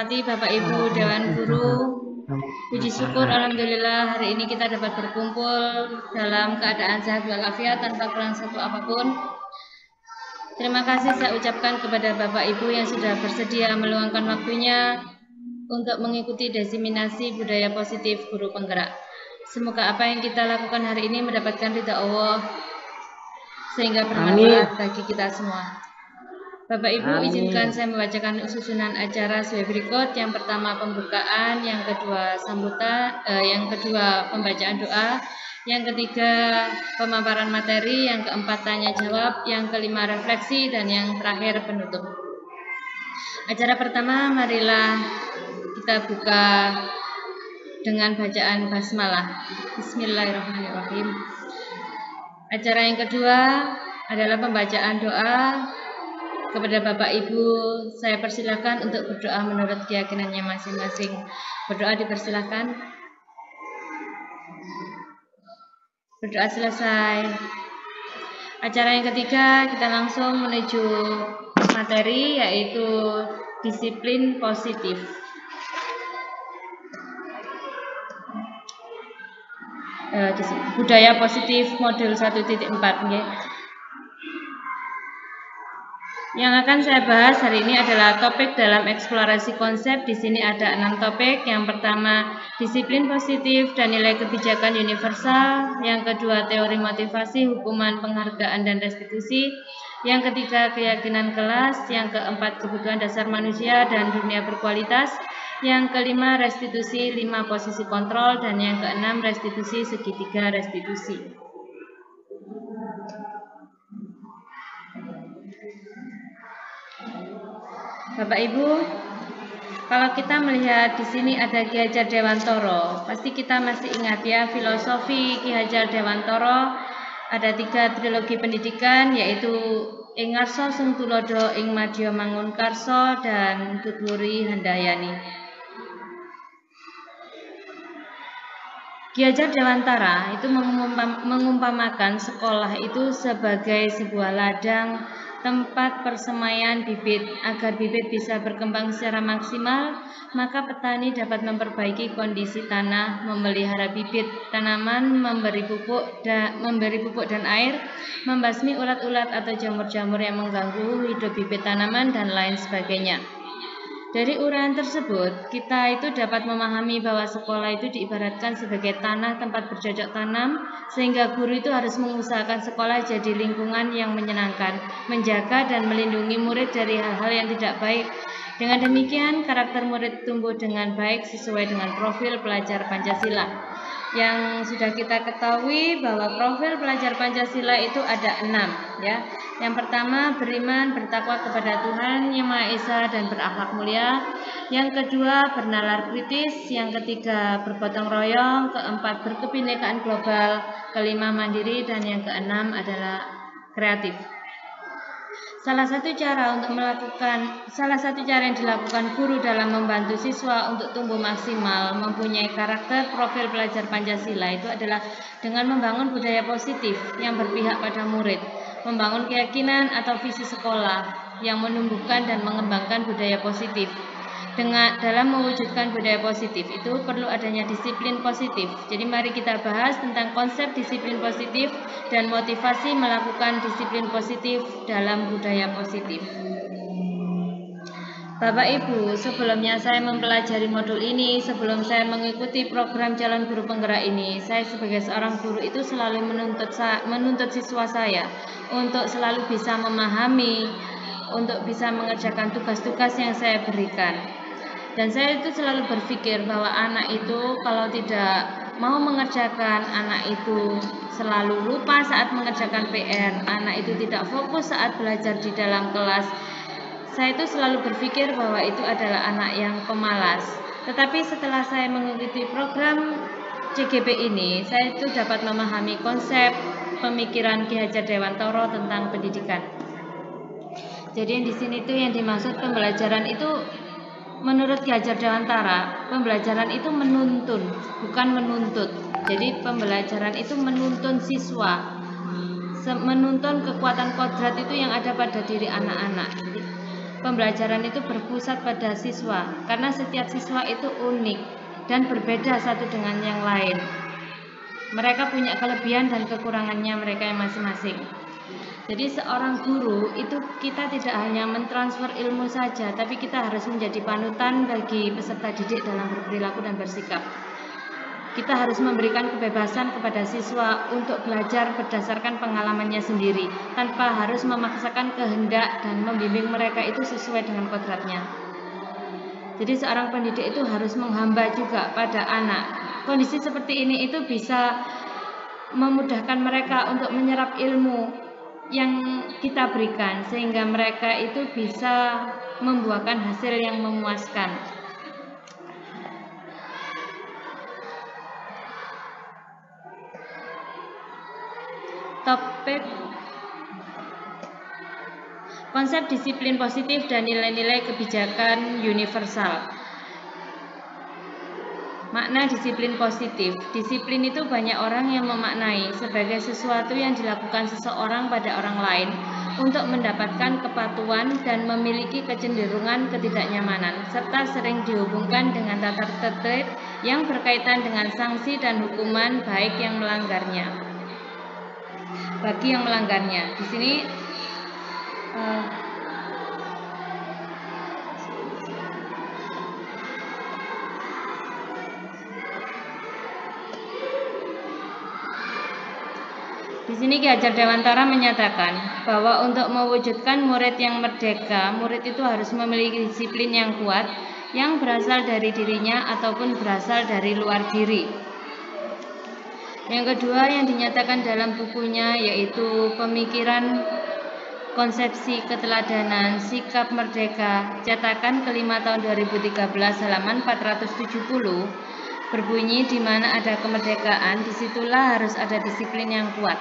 hormati Bapak Ibu Dewan Guru, puji syukur Alhamdulillah hari ini kita dapat berkumpul dalam keadaan sehat walafiat tanpa kurang satu apapun. Terima kasih saya ucapkan kepada Bapak Ibu yang sudah bersedia meluangkan waktunya untuk mengikuti diseminasi budaya positif guru penggerak. Semoga apa yang kita lakukan hari ini mendapatkan ridha Allah sehingga bermanfaat bagi kita semua. Bapak Ibu, izinkan saya membacakan susunan acara sebagai berikut. Yang pertama pembukaan, yang kedua sambutan, yang kedua pembacaan doa, yang ketiga pemaparan materi, yang keempat tanya jawab, yang kelima refleksi, dan yang terakhir penutup. Acara pertama, marilah kita buka dengan bacaan basmalah. Bismillahirrahmanirrahim. Acara yang kedua adalah pembacaan doa. Kepada Bapak Ibu, saya persilakan untuk berdoa menurut keyakinannya masing-masing. Berdoa dipersilakan. Berdoa selesai. Acara yang ketiga, kita langsung menuju materi, yaitu disiplin positif. Budaya positif modul 1.4. Yang akan saya bahas hari ini adalah topik dalam eksplorasi konsep. Di sini ada 6 topik. Yang pertama, disiplin positif dan nilai kebijakan universal. Yang kedua, teori motivasi, hukuman, penghargaan, dan restitusi. Yang ketiga, keyakinan kelas. Yang keempat, kebutuhan dasar manusia dan dunia berkualitas. Yang kelima, restitusi 5 posisi kontrol. Dan yang keenam, restitusi segitiga restitusi. Bapak Ibu, kalau kita melihat di sini ada Ki Hajar Dewantoro, pasti kita masih ingat ya filosofi Ki Hajar Dewantoro. Ada 3 trilogi pendidikan, yaitu Ing Ngarsa Sung Tulodo, Ing Madya Mangunkarsa, dan Tutwuri Handayani. Ki Hajar Dewantara itu mengumpamakan sekolah itu sebagai sebuah ladang tempat persemaian bibit. Agar bibit bisa berkembang secara maksimal, maka petani dapat memperbaiki kondisi tanah, memelihara bibit tanaman, memberi pupuk dan air, membasmi ulat-ulat atau jamur-jamur yang mengganggu hidup bibit tanaman, dan lain sebagainya. Dari uraian tersebut, kita itu dapat memahami bahwa sekolah itu diibaratkan sebagai tanah tempat bercocok tanam, sehingga guru itu harus mengusahakan sekolah jadi lingkungan yang menyenangkan, menjaga dan melindungi murid dari hal-hal yang tidak baik. Dengan demikian, karakter murid tumbuh dengan baik sesuai dengan profil pelajar Pancasila. Yang sudah kita ketahui bahwa profil pelajar Pancasila itu ada 6 ya. Yang pertama, beriman, bertakwa kepada Tuhan Yang Maha Esa dan berakhlak mulia. Yang kedua, bernalar kritis. Yang ketiga, bergotong royong. Keempat, berkebinekaan global. Kelima, mandiri. Dan yang keenam adalah kreatif. Salah satu cara yang dilakukan guru dalam membantu siswa untuk tumbuh maksimal, mempunyai karakter profil pelajar Pancasila itu adalah dengan membangun budaya positif yang berpihak pada murid, membangun keyakinan atau visi sekolah yang menumbuhkan dan mengembangkan budaya positif. Dalam mewujudkan budaya positif itu perlu adanya disiplin positif. Jadi mari kita bahas tentang konsep disiplin positif dan motivasi melakukan disiplin positif dalam budaya positif. Bapak Ibu, sebelumnya saya mempelajari modul ini, sebelum saya mengikuti program Calon Guru Penggerak ini, saya sebagai seorang guru itu selalu menuntut siswa saya untuk selalu bisa memahami, untuk bisa mengerjakan tugas-tugas yang saya berikan. Dan saya itu selalu berpikir bahwa anak itu kalau tidak mau mengerjakan, anak itu selalu lupa saat mengerjakan PR, anak itu tidak fokus saat belajar di dalam kelas. Saya itu selalu berpikir bahwa itu adalah anak yang pemalas. Tetapi setelah saya mengikuti program CGP ini, saya itu dapat memahami konsep pemikiran Ki Hajar Dewantoro tentang pendidikan. Jadi yang di sini itu yang dimaksud pembelajaran itu menurut Ki Hajar Dewantara, pembelajaran itu menuntun, bukan menuntut. Jadi pembelajaran itu menuntun siswa, menuntun kekuatan kodrat itu yang ada pada diri anak-anak. pembelajaran itu berpusat pada siswa, karena setiap siswa itu unik dan berbeda satu dengan yang lain. Mereka punya kelebihan dan kekurangannya mereka yang masing-masing. Jadi seorang guru itu kita tidak hanya mentransfer ilmu saja, tapi kita harus menjadi panutan bagi peserta didik dalam berperilaku dan bersikap. Kita harus memberikan kebebasan kepada siswa untuk belajar berdasarkan pengalamannya sendiri, tanpa harus memaksakan kehendak dan membimbing mereka itu sesuai dengan kodratnya. Jadi seorang pendidik itu harus menghamba juga pada anak. Kondisi seperti ini itu bisa memudahkan mereka untuk menyerap ilmu yang kita berikan, sehingga mereka itu bisa membuahkan hasil yang memuaskan. Topik konsep disiplin positif dan nilai-nilai kebijakan universal. Makna disiplin positif. Disiplin itu banyak orang yang memaknai sebagai sesuatu yang dilakukan seseorang pada orang lain untuk mendapatkan kepatuhan dan memiliki kecenderungan ketidaknyamanan, serta sering dihubungkan dengan tata tertib yang berkaitan dengan sanksi dan hukuman bagi yang melanggarnya. Di sini Ki Hajar Dewantara menyatakan bahwa untuk mewujudkan murid yang merdeka, murid itu harus memiliki disiplin yang kuat yang berasal dari dirinya ataupun berasal dari luar diri. Yang kedua yang dinyatakan dalam bukunya yaitu Pemikiran Konsepsi Keteladanan Sikap Merdeka, cetakan kelima tahun 2013 halaman 470, berbunyi di mana ada kemerdekaan, disitulah harus ada disiplin yang kuat.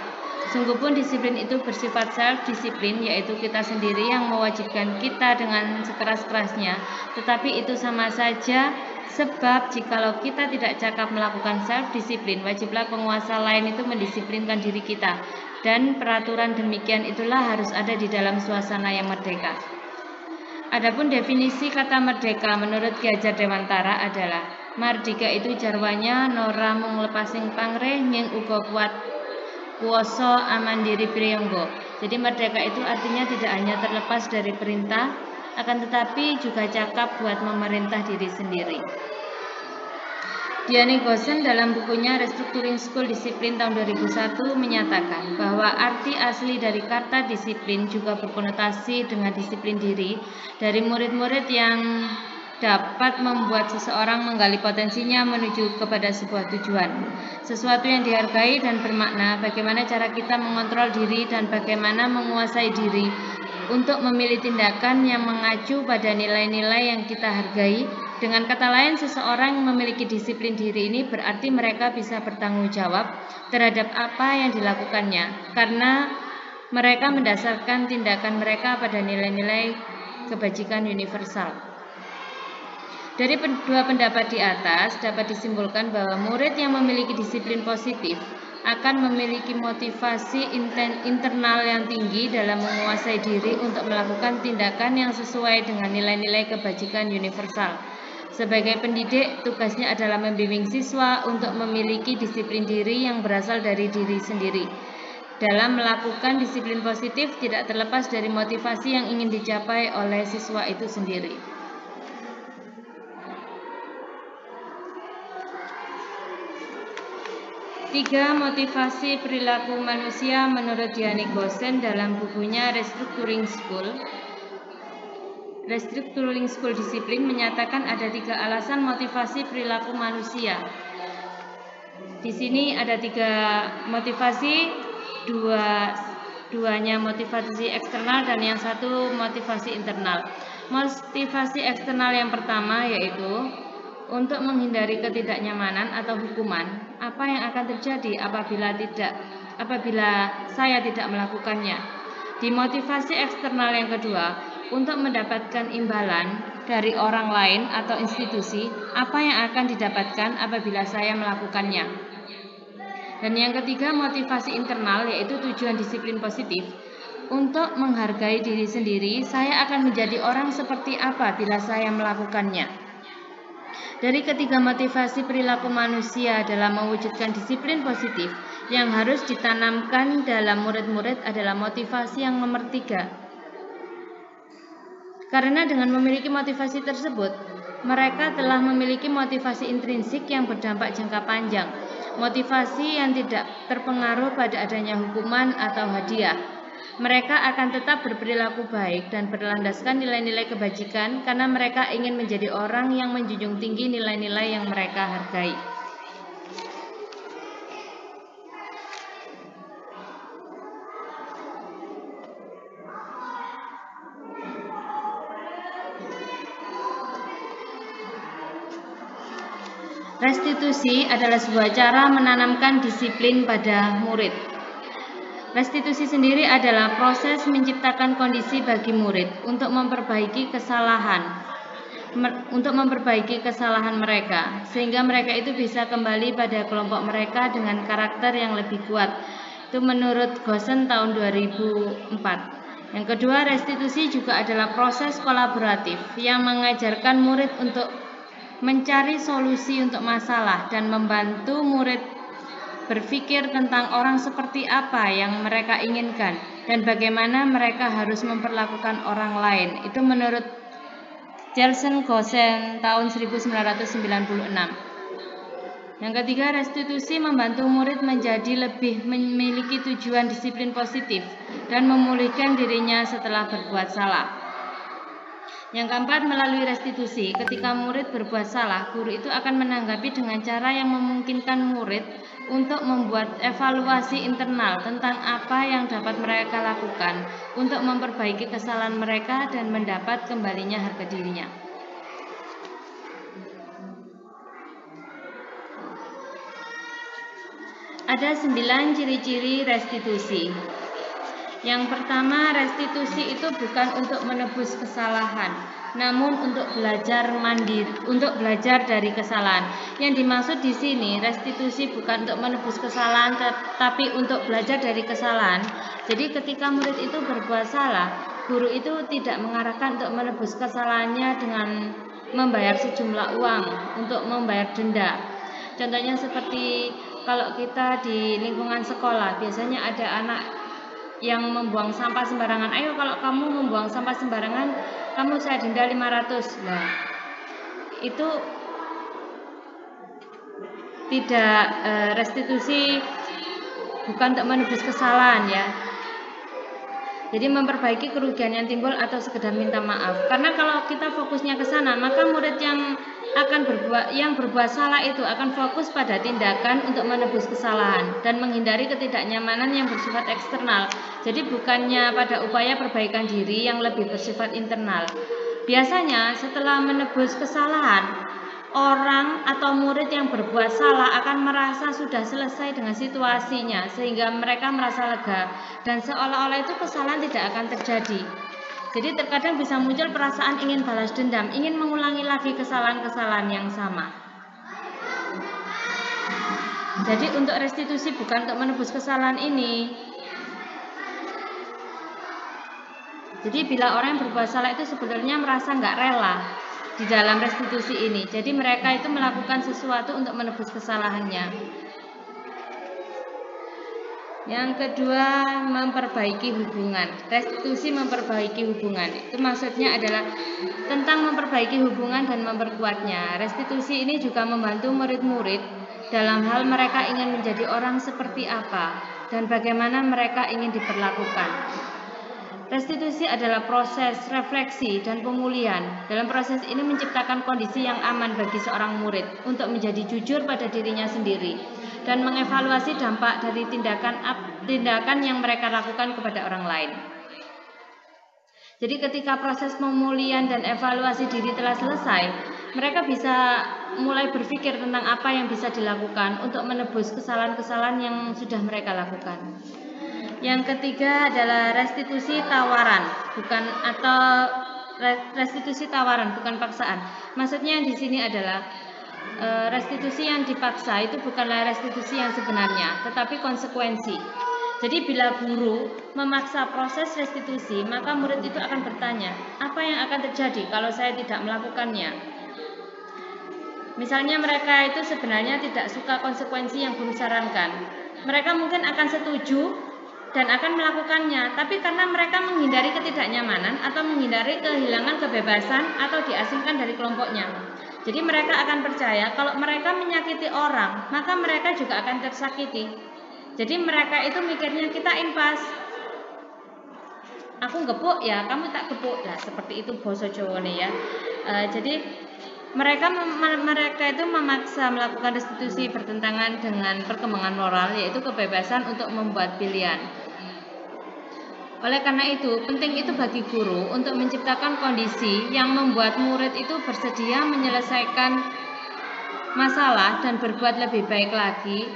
Sungguh pun disiplin itu bersifat self-disiplin, yaitu kita sendiri yang mewajibkan kita dengan sekeras-kerasnya. Tetapi itu sama saja, sebab jikalau kita tidak cakap melakukan self-disiplin, wajiblah penguasa lain itu mendisiplinkan diri kita. Dan peraturan demikian itulah harus ada di dalam suasana yang merdeka. Adapun definisi kata merdeka menurut Ki Hajar Dewantara adalah mardika itu jarwanya nora mung lepasing pangreh nyeng uga kuat kuoso amandiri priyonggo. Jadi merdeka itu artinya tidak hanya terlepas dari perintah, akan tetapi juga cakap buat memerintah diri sendiri. Diane Goosen dalam bukunya Restructuring School Discipline tahun 2001 menyatakan bahwa arti asli dari kata disiplin juga berkonotasi dengan disiplin diri dari murid-murid yang dapat membuat seseorang menggali potensinya menuju kepada sebuah tujuan. Sesuatu yang dihargai dan bermakna, bagaimana cara kita mengontrol diri dan bagaimana menguasai diri untuk memilih tindakan yang mengacu pada nilai-nilai yang kita hargai. Dengan kata lain, seseorang memiliki disiplin diri ini berarti mereka bisa bertanggung jawab terhadap apa yang dilakukannya, karena mereka mendasarkan tindakan mereka pada nilai-nilai kebajikan universal. Dari dua pendapat di atas dapat disimpulkan bahwa murid yang memiliki disiplin positif akan memiliki motivasi internal yang tinggi dalam menguasai diri untuk melakukan tindakan yang sesuai dengan nilai-nilai kebajikan universal. Sebagai pendidik, tugasnya adalah membimbing siswa untuk memiliki disiplin diri yang berasal dari diri sendiri. Dalam melakukan disiplin positif tidak terlepas dari motivasi yang ingin dicapai oleh siswa itu sendiri. Tiga motivasi perilaku manusia menurut Diane Goosen dalam bukunya Restructuring School Discipline menyatakan ada 3 alasan motivasi perilaku manusia. Di sini ada 3 motivasi, duanya motivasi eksternal dan yang satu motivasi internal. Motivasi eksternal yang pertama yaitu untuk menghindari ketidaknyamanan atau hukuman. Apa yang akan terjadi apabila saya tidak melakukannya? Di motivasi eksternal yang kedua, untuk mendapatkan imbalan dari orang lain atau institusi, apa yang akan didapatkan apabila saya melakukannya. Dan yang ketiga, motivasi internal yaitu tujuan disiplin positif. untuk menghargai diri sendiri, saya akan menjadi orang seperti apa bila saya melakukannya. Dari ketiga motivasi perilaku manusia dalam mewujudkan disiplin positif yang harus ditanamkan dalam murid-murid adalah motivasi yang nomor 3. Karena dengan memiliki motivasi tersebut, mereka telah memiliki motivasi intrinsik yang berdampak jangka panjang, motivasi yang tidak terpengaruh pada adanya hukuman atau hadiah. Mereka akan tetap berperilaku baik dan berlandaskan nilai-nilai kebajikan karena mereka ingin menjadi orang yang menjunjung tinggi nilai-nilai yang mereka hargai. Restitusi adalah sebuah cara menanamkan disiplin pada murid. Restitusi sendiri adalah proses menciptakan kondisi bagi murid untuk memperbaiki kesalahan mereka, sehingga mereka itu bisa kembali pada kelompok mereka dengan karakter yang lebih kuat. Itu menurut Goosen tahun 2004. Yang kedua, restitusi juga adalah proses kolaboratif yang mengajarkan murid untuk mencari solusi untuk masalah dan membantu murid berpikir tentang orang seperti apa yang mereka inginkan dan bagaimana mereka harus memperlakukan orang lain. Itu menurut Jelson Goosen tahun 1996. Yang ketiga, restitusi membantu murid menjadi lebih memiliki tujuan disiplin positif dan memulihkan dirinya setelah berbuat salah. Yang keempat, melalui restitusi, ketika murid berbuat salah, guru itu akan menanggapi dengan cara yang memungkinkan murid untuk membuat evaluasi internal tentang apa yang dapat mereka lakukan untuk memperbaiki kesalahan mereka dan mendapat kembalinya harga dirinya. Ada 9 ciri-ciri restitusi. Yang pertama, restitusi itu bukan untuk menebus kesalahan, namun untuk belajar dari kesalahan. Yang dimaksud di sini, restitusi bukan untuk menebus kesalahan, tapi untuk belajar dari kesalahan. Jadi ketika murid itu berbuat salah, guru itu tidak mengarahkan untuk menebus kesalahannya dengan membayar sejumlah uang untuk membayar denda. Contohnya seperti kalau kita di lingkungan sekolah, biasanya ada anak yang membuang sampah sembarangan. Ayo kalau kamu membuang sampah sembarangan, kamu saya denda 500. Nah, itu tidak restitusi, bukan untuk menebus kesalahan ya. Jadi memperbaiki kerugian yang timbul atau sekedar minta maaf. Karena kalau kita fokusnya ke sana, maka murid yang berbuat salah itu akan fokus pada tindakan untuk menebus kesalahan dan menghindari ketidaknyamanan yang bersifat eksternal. Jadi bukannya pada upaya perbaikan diri yang lebih bersifat internal. Biasanya setelah menebus kesalahan, orang atau murid yang berbuat salah akan merasa sudah selesai dengan situasinya, sehingga mereka merasa lega dan seolah-olah itu kesalahan tidak akan terjadi. Jadi terkadang bisa muncul perasaan ingin balas dendam, ingin mengulangi lagi kesalahan-kesalahan yang sama. Jadi untuk restitusi bukan untuk menebus kesalahan ini. Jadi bila orang yang berbuat salah itu sebetulnya merasa nggak rela di dalam restitusi ini. Jadi mereka itu melakukan sesuatu untuk menebus kesalahannya. Yang kedua, memperbaiki hubungan. Restitusi memperbaiki hubungan. Itu maksudnya adalah tentang memperbaiki hubungan dan memperkuatnya. Restitusi ini juga membantu murid-murid dalam hal mereka ingin menjadi orang seperti apa dan bagaimana mereka ingin diperlakukan. Restitusi adalah proses refleksi dan pemulihan. Dalam proses ini menciptakan kondisi yang aman bagi seorang murid untuk menjadi jujur pada dirinya sendiri dan mengevaluasi dampak dari tindakan yang mereka lakukan kepada orang lain. Jadi ketika proses pemulihan dan evaluasi diri telah selesai, mereka bisa mulai berpikir tentang apa yang bisa dilakukan untuk menebus kesalahan-kesalahan yang sudah mereka lakukan. Yang ketiga adalah restitusi tawaran, restitusi tawaran, bukan paksaan. Maksudnya di sini adalah restitusi yang dipaksa itu bukanlah restitusi yang sebenarnya, tetapi konsekuensi. Jadi bila guru memaksa proses restitusi, maka murid itu akan bertanya, apa yang akan terjadi kalau saya tidak melakukannya? Misalnya mereka itu sebenarnya tidak suka konsekuensi yang guru sarankan. Mereka mungkin akan setuju dan akan melakukannya, tapi karena mereka menghindari ketidaknyamanan atau menghindari kehilangan kebebasan atau diasingkan dari kelompoknya. Jadi mereka akan percaya kalau mereka menyakiti orang, maka mereka juga akan tersakiti. Jadi mereka itu mikirnya kita impas. Aku gepuk ya, kamu tak gepuk. Nah, seperti itu basa Jawa nih ya. Jadi mereka itu memaksa melakukan restitusi bertentangan dengan perkembangan moral, yaitu kebebasan untuk membuat pilihan. Oleh karena itu, penting itu bagi guru untuk menciptakan kondisi yang membuat murid itu bersedia menyelesaikan masalah dan berbuat lebih baik lagi.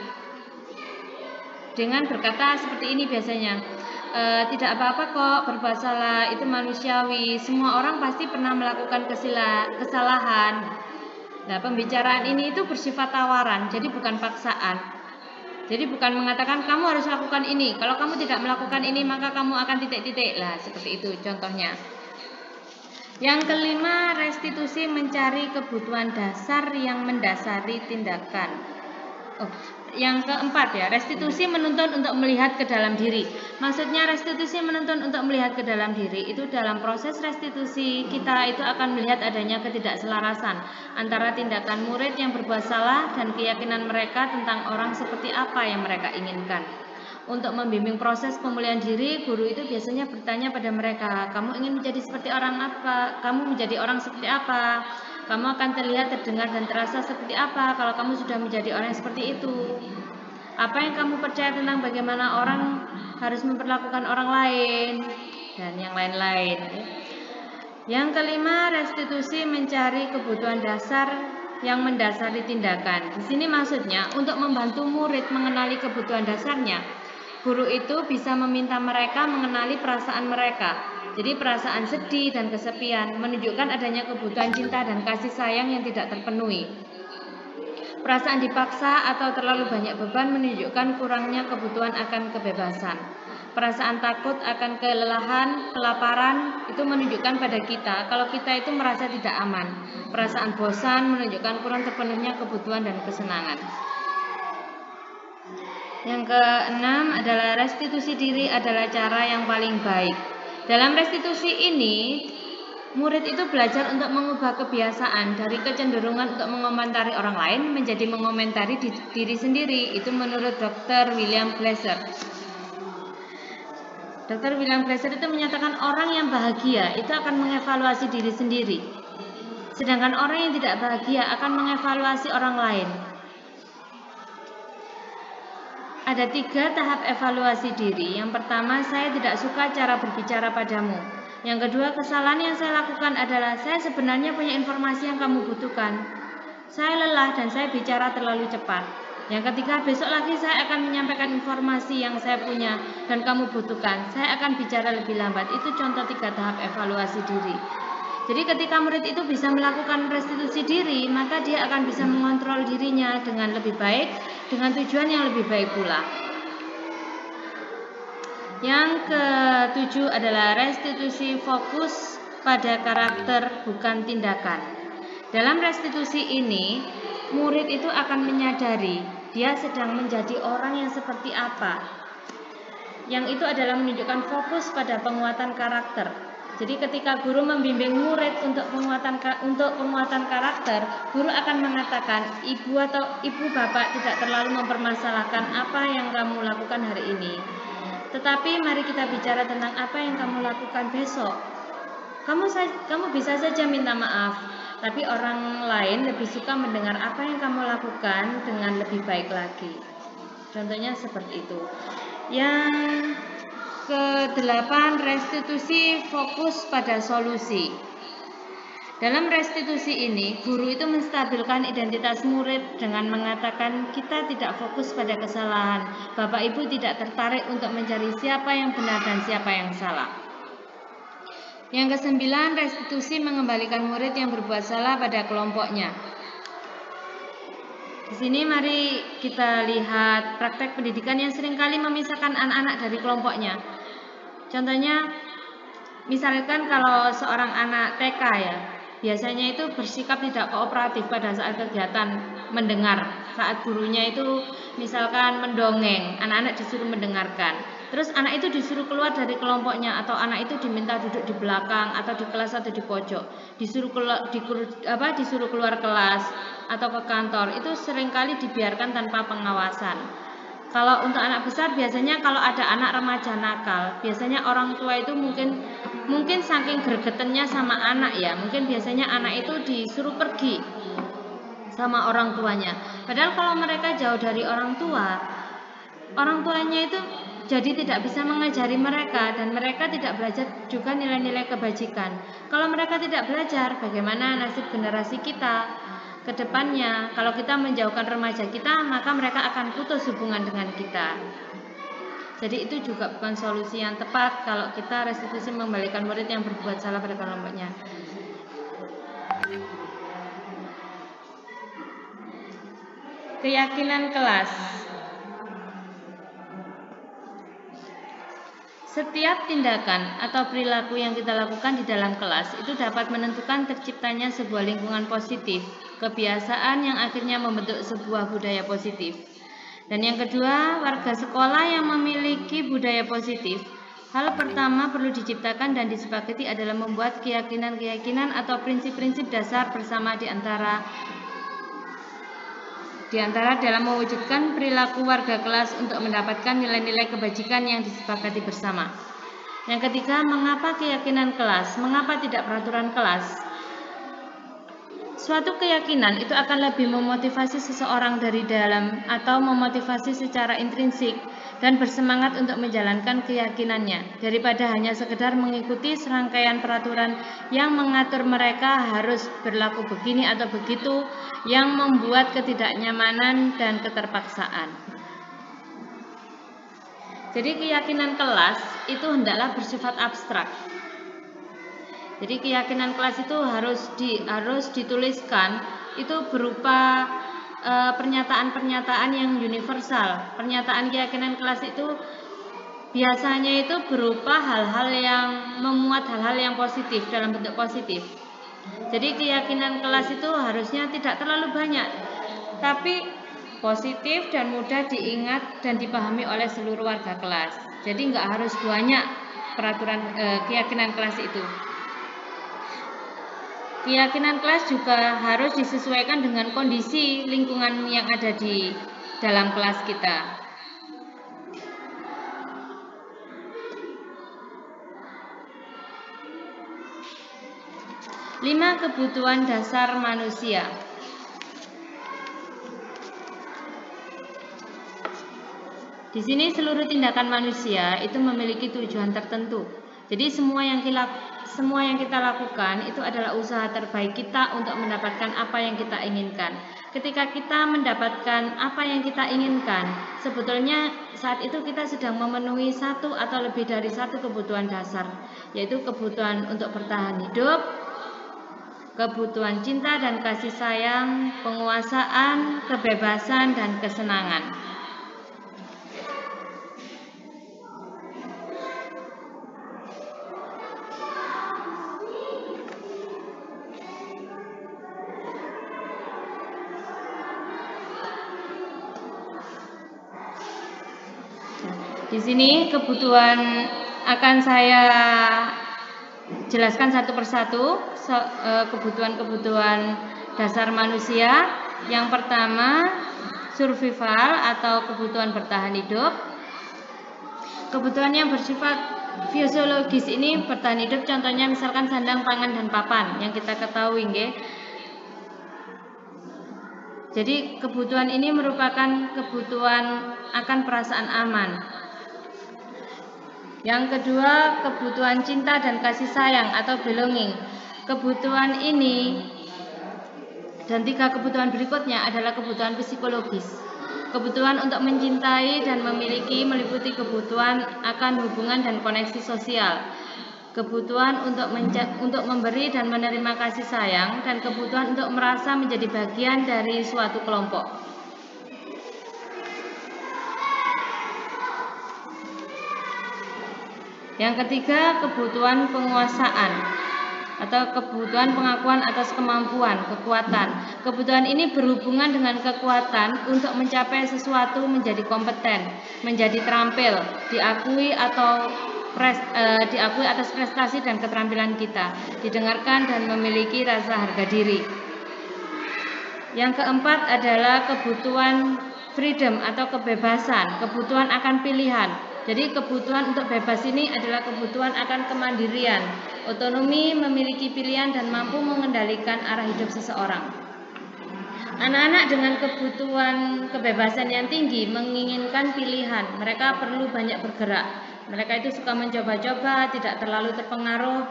Dengan berkata seperti ini biasanya, tidak apa-apa kok, berbuat salah itu manusiawi, semua orang pasti pernah melakukan kesalahan. Nah, pembicaraan ini itu bersifat tawaran, jadi bukan paksaan. Jadi bukan mengatakan kamu harus lakukan ini, kalau kamu tidak melakukan ini maka kamu akan titik-titik. Lah, seperti itu contohnya. Yang kelima, restitusi mencari kebutuhan dasar yang mendasari tindakan. Yang keempat ya, restitusi menuntun untuk melihat ke dalam diri. Maksudnya restitusi menuntun untuk melihat ke dalam diri itu dalam proses restitusi kita itu akan melihat adanya ketidakselarasan antara tindakan murid yang berbuat salah dan keyakinan mereka tentang orang seperti apa yang mereka inginkan. Untuk membimbing proses pemulihan diri, guru itu biasanya bertanya pada mereka, kamu ingin menjadi seperti orang apa? Kamu menjadi orang seperti apa? Kamu akan terlihat, terdengar, dan terasa seperti apa kalau kamu sudah menjadi orang yang seperti itu? Apa yang kamu percaya tentang bagaimana orang harus memperlakukan orang lain? Dan yang lain-lain. Yang kelima, restitusi mencari kebutuhan dasar yang mendasari tindakan. Di sini maksudnya untuk membantu murid mengenali kebutuhan dasarnya, guru itu bisa meminta mereka mengenali perasaan mereka. Jadi perasaan sedih dan kesepian menunjukkan adanya kebutuhan cinta dan kasih sayang yang tidak terpenuhi. Perasaan dipaksa atau terlalu banyak beban menunjukkan kurangnya kebutuhan akan kebebasan. Perasaan takut akan kelelahan, kelaparan itu menunjukkan pada kita kalau kita itu merasa tidak aman. Perasaan bosan menunjukkan kurang terpenuhnya kebutuhan dan kesenangan. Yang keenam adalah restitusi diri adalah cara yang paling baik. Dalam restitusi ini, murid itu belajar untuk mengubah kebiasaan dari kecenderungan untuk mengomentari orang lain menjadi mengomentari diri sendiri. Itu menurut Dr. William Glasser. Dr. William Glasser itu menyatakan orang yang bahagia itu akan mengevaluasi diri sendiri, sedangkan orang yang tidak bahagia akan mengevaluasi orang lain. Ada 3 tahap evaluasi diri. Yang pertama, saya tidak suka cara berbicara padamu. Yang kedua, kesalahan yang saya lakukan adalah saya sebenarnya punya informasi yang kamu butuhkan. Saya lelah dan saya bicara terlalu cepat. Yang ketiga, besok lagi saya akan menyampaikan informasi yang saya punya dan kamu butuhkan. Saya akan bicara lebih lambat. Itu contoh 3 tahap evaluasi diri. Jadi ketika murid itu bisa melakukan restitusi diri, maka dia akan bisa mengontrol dirinya dengan lebih baik, dengan tujuan yang lebih baik pula. Yang ke-7 adalah restitusi fokus pada karakter bukan tindakan. Dalam restitusi ini, murid itu akan menyadari dia sedang menjadi orang yang seperti apa. Yang itu adalah menunjukkan fokus pada penguatan karakter. Jadi ketika guru membimbing murid untuk penguatan karakter, guru akan mengatakan, ibu atau ibu bapak tidak terlalu mempermasalahkan apa yang kamu lakukan hari ini. Tetapi mari kita bicara tentang apa yang kamu lakukan besok. Kamu bisa saja minta maaf, tapi orang lain lebih suka mendengar apa yang kamu lakukan dengan lebih baik lagi. Contohnya seperti itu. Yang ke-8, restitusi fokus pada solusi. Dalam restitusi ini, guru itu menstabilkan identitas murid dengan mengatakan kita tidak fokus pada kesalahan. Bapak Ibu tidak tertarik untuk mencari siapa yang benar dan siapa yang salah. Yang ke-9, restitusi mengembalikan murid yang berbuat salah pada kelompoknya. Di sini mari kita lihat praktek pendidikan yang seringkali memisahkan anak-anak dari kelompoknya. Contohnya, misalkan kalau seorang anak TK ya, biasanya itu bersikap tidak kooperatif pada saat kegiatan mendengar. Saat gurunya itu misalkan mendongeng, anak-anak disuruh mendengarkan. Terus anak itu disuruh keluar dari kelompoknya, atau anak itu diminta duduk di belakang atau di kelas atau di pojok, disuruh keluar kelas atau ke kantor. Itu seringkali dibiarkan tanpa pengawasan. Kalau untuk anak besar biasanya kalau ada anak remaja nakal, biasanya orang tua itu mungkin saking gregetannya sama anak ya, mungkin biasanya anak itu disuruh pergi sama orang tuanya. Padahal kalau mereka jauh dari orang tuanya itu jadi tidak bisa mengajari mereka, dan mereka tidak belajar juga nilai-nilai kebajikan. Kalau mereka tidak belajar, bagaimana nasib generasi kita ke depannya? Kalau kita menjauhkan remaja kita, maka mereka akan putus hubungan dengan kita. Jadi itu juga bukan solusi yang tepat kalau kita restitusi mengembalikan murid yang berbuat salah pada kelompoknya. Keyakinan kelas. Setiap tindakan atau perilaku yang kita lakukan di dalam kelas itu dapat menentukan terciptanya sebuah lingkungan positif, kebiasaan yang akhirnya membentuk sebuah budaya positif. Dan yang kedua, warga sekolah yang memiliki budaya positif, hal pertama perlu diciptakan dan disepakati adalah membuat keyakinan-keyakinan atau prinsip-prinsip dasar bersama di antara dalam mewujudkan perilaku warga kelas untuk mendapatkan nilai-nilai kebajikan yang disepakati bersama. Yang ketiga, mengapa keyakinan kelas? Mengapa tidak peraturan kelas? Suatu keyakinan itu akan lebih memotivasi seseorang dari dalam atau memotivasi secara intrinsik dan bersemangat untuk menjalankan keyakinannya daripada hanya sekedar mengikuti serangkaian peraturan yang mengatur mereka harus berlaku begini atau begitu, yang membuat ketidaknyamanan dan keterpaksaan. Jadi keyakinan kelas itu hendaklah bersifat abstrak. Jadi keyakinan kelas itu harus dituliskan, itu berupa pernyataan-pernyataan yang universal. Pernyataan keyakinan kelas itu biasanya itu berupa hal-hal yang memuat hal-hal yang positif dalam bentuk positif. Jadi keyakinan kelas itu harusnya tidak terlalu banyak, tapi positif dan mudah diingat dan dipahami oleh seluruh warga kelas. Jadi nggak harus banyak peraturan keyakinan kelas itu. Keyakinan kelas juga harus disesuaikan dengan kondisi lingkungan yang ada di dalam kelas kita. Lima kebutuhan dasar manusia. Di sini seluruh tindakan manusia itu memiliki tujuan tertentu. Jadi semua yang kita lakukan itu adalah usaha terbaik kita untuk mendapatkan apa yang kita inginkan. Ketika kita mendapatkan apa yang kita inginkan, sebetulnya saat itu kita sedang memenuhi satu atau lebih dari satu kebutuhan dasar, yaitu kebutuhan untuk bertahan hidup, kebutuhan cinta dan kasih sayang, penguasaan, kebebasan, dan kesenangan. Di sini kebutuhan akan saya jelaskan satu persatu, kebutuhan-kebutuhan dasar manusia. Yang pertama, survival atau kebutuhan bertahan hidup. Kebutuhan yang bersifat fisiologis ini bertahan hidup, contohnya misalkan sandang, pangan, dan papan yang kita ketahui, nggih. Jadi kebutuhan ini merupakan kebutuhan akan perasaan aman. Yang kedua, kebutuhan cinta dan kasih sayang atau belonging. Kebutuhan ini dan tiga kebutuhan berikutnya adalah kebutuhan psikologis. Kebutuhan untuk mencintai dan memiliki meliputi kebutuhan akan hubungan dan koneksi sosial, kebutuhan untuk memberi dan menerima kasih sayang, dan kebutuhan untuk merasa menjadi bagian dari suatu kelompok. Yang ketiga, kebutuhan penguasaan atau kebutuhan pengakuan atas kemampuan, kekuatan. Kebutuhan ini berhubungan dengan kekuatan untuk mencapai sesuatu, menjadi kompeten, menjadi terampil, diakui atas prestasi dan keterampilan kita, didengarkan dan memiliki rasa harga diri. Yang keempat adalah kebutuhan freedom atau kebebasan, kebutuhan akan pilihan. Jadi kebutuhan untuk bebas ini adalah kebutuhan akan kemandirian, otonomi, memiliki pilihan dan mampu mengendalikan arah hidup seseorang. Anak-anak dengan kebutuhan kebebasan yang tinggi menginginkan pilihan. Mereka perlu banyak bergerak. Mereka itu suka mencoba-coba, tidak terlalu terpengaruh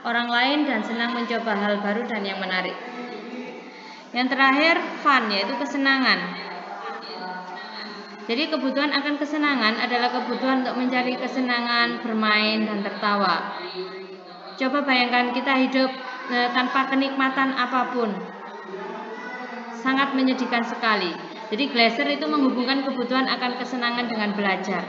orang lain dan senang mencoba hal baru dan yang menarik. Yang terakhir, fun, yaitu kesenangan. Jadi kebutuhan akan kesenangan adalah kebutuhan untuk mencari kesenangan, bermain, dan tertawa. Coba bayangkan kita hidup tanpa kenikmatan apapun. Sangat menyedihkan sekali. Jadi Glasser itu menghubungkan kebutuhan akan kesenangan dengan belajar.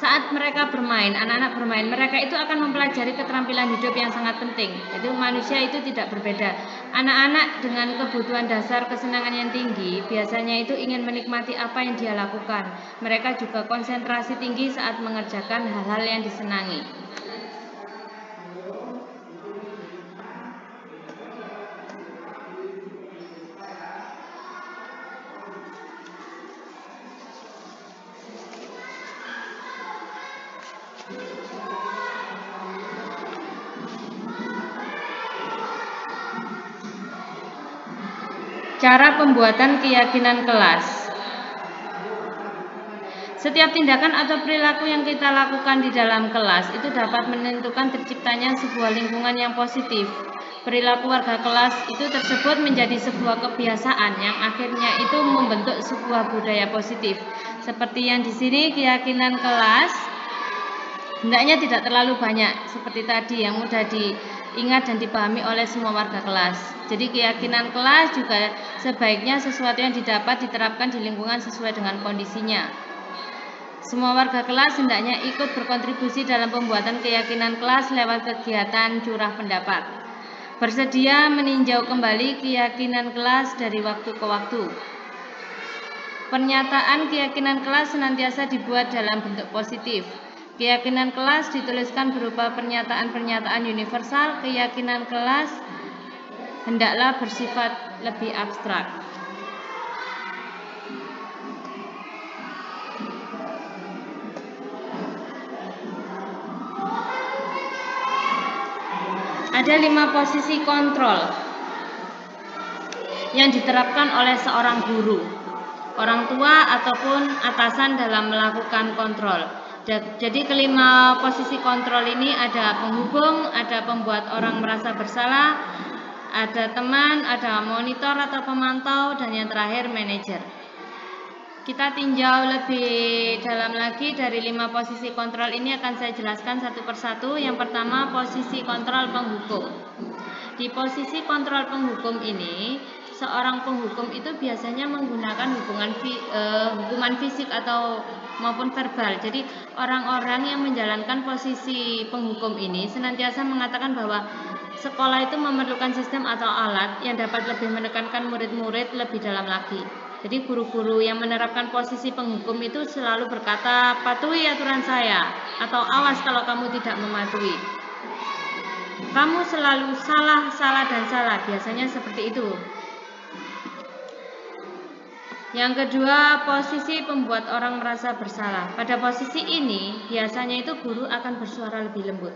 Saat mereka bermain, anak-anak bermain, mereka itu akan mempelajari keterampilan hidup yang sangat penting. Jadi manusia itu tidak berbeda. Anak-anak dengan kebutuhan dasar kesenangan yang tinggi biasanya itu ingin menikmati apa yang dia lakukan. Mereka juga konsentrasi tinggi saat mengerjakan hal-hal yang disenangi. Cara pembuatan keyakinan kelas. Setiap tindakan atau perilaku yang kita lakukan di dalam kelas itu dapat menentukan terciptanya sebuah lingkungan yang positif. Perilaku warga kelas itu tersebut menjadi sebuah kebiasaan yang akhirnya itu membentuk sebuah budaya positif. Seperti yang di sini, keyakinan kelas hendaknya tidak terlalu banyak seperti tadi yang mudah diingat dan dipahami oleh semua warga kelas. Jadi keyakinan kelas juga sebaiknya sesuatu yang didapat diterapkan di lingkungan sesuai dengan kondisinya. Semua warga kelas hendaknya ikut berkontribusi dalam pembuatan keyakinan kelas lewat kegiatan curah pendapat. Bersedia meninjau kembali keyakinan kelas dari waktu ke waktu. Pernyataan keyakinan kelas senantiasa dibuat dalam bentuk positif. Keyakinan kelas dituliskan berupa pernyataan-pernyataan universal. Keyakinan kelas hendaklah bersifat lebih abstrak. Ada 5 posisi kontrol yang diterapkan oleh seorang guru, orang tua ataupun atasan dalam melakukan kontrol. Jadi kelima posisi kontrol ini ada penghubung, ada pembuat orang merasa bersalah, ada teman, ada monitor atau pemantau, dan yang terakhir manajer. Kita tinjau lebih dalam lagi dari 5 posisi kontrol ini akan saya jelaskan satu persatu. Yang pertama, posisi kontrol penghukum. Di posisi kontrol penghukum ini, seorang penghukum itu biasanya menggunakan hukuman fisik atau maupun verbal. Jadi orang-orang yang menjalankan posisi penghukum ini senantiasa mengatakan bahwa sekolah itu memerlukan sistem atau alat yang dapat lebih menekankan murid-murid lebih dalam lagi. Jadi guru-guru yang menerapkan posisi penghukum itu selalu berkata, patuhi aturan saya, atau awas kalau kamu tidak mematuhi. Kamu selalu salah, salah, dan salah. Biasanya seperti itu. Yang kedua, posisi pembuat orang merasa bersalah. Pada posisi ini, biasanya itu guru akan bersuara lebih lembut.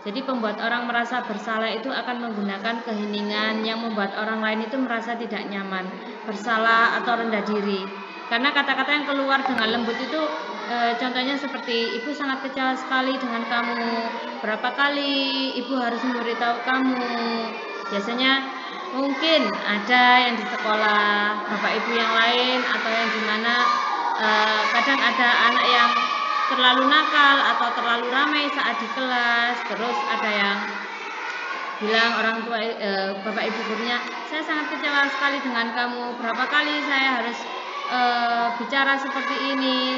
Jadi pembuat orang merasa bersalah itu akan menggunakan keheningan yang membuat orang lain itu merasa tidak nyaman, bersalah atau rendah diri. Karena kata-kata yang keluar dengan lembut itu contohnya seperti, ibu sangat kecewa sekali dengan kamu. Berapa kali ibu harus memberitahu kamu? Biasanya mungkin ada yang di sekolah, bapak ibu yang lain, atau yang dimana kadang ada anak yang terlalu nakal atau terlalu ramai saat di kelas. Terus ada yang bilang orang tua bapak ibu gurunya, saya sangat kecewa sekali dengan kamu. Berapa kali saya harus bicara seperti ini,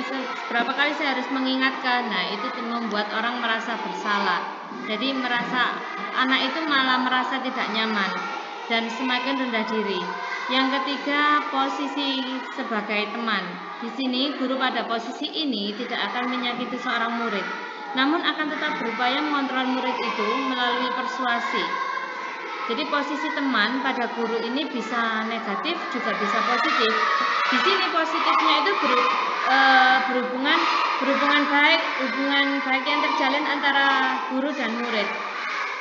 berapa kali saya harus mengingatkan. Nah, itu membuat orang merasa bersalah. Jadi anak itu malah merasa tidak nyaman dan semakin rendah diri. Yang ketiga, posisi sebagai teman. Di sini guru pada posisi ini tidak akan menyakiti seorang murid, namun akan tetap berupaya mengontrol murid itu melalui persuasi. Jadi posisi teman pada guru ini bisa negatif juga bisa positif. Di sini positifnya itu berhubungan baik yang terjalin antara guru dan murid.